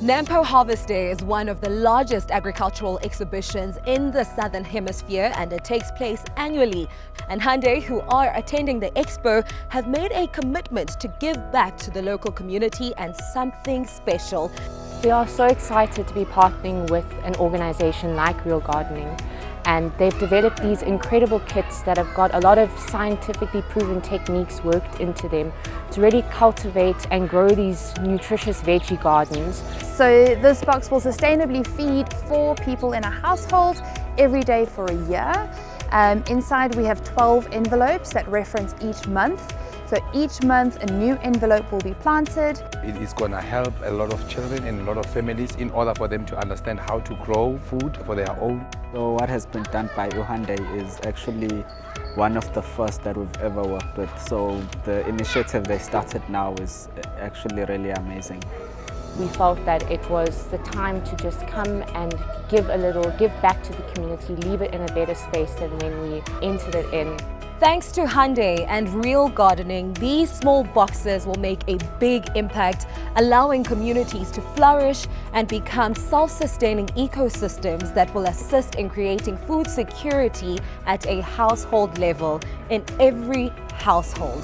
NAMPO Harvest Day is one of the largest agricultural exhibitions in the Southern Hemisphere, and it takes place annually. And Hyundai, who are attending the expo, have made a commitment to give back to the local community and something special. We are so excited to be partnering with an organization like Real Gardening, and they've developed these incredible kits that have got a lot of scientifically proven techniques worked into them to really cultivate and grow these nutritious veggie gardens. So this box will sustainably feed 4 people in a household every day for a year. Inside we have 12 envelopes that reference each month. So each month a new envelope will be planted. It is going to help a lot of children and a lot of families in order for them to understand how to grow food for their own. So what has been done by Hyundai is actually one of the first that we've ever worked with. So the initiative they started now is actually really amazing. We felt that it was the time to just come and give back to the community, leave it in a better space than when we entered it in. Thanks to Hyundai and Real Gardening, these small boxes will make a big impact, allowing communities to flourish and become self-sustaining ecosystems that will assist in creating food security at a household level in every household.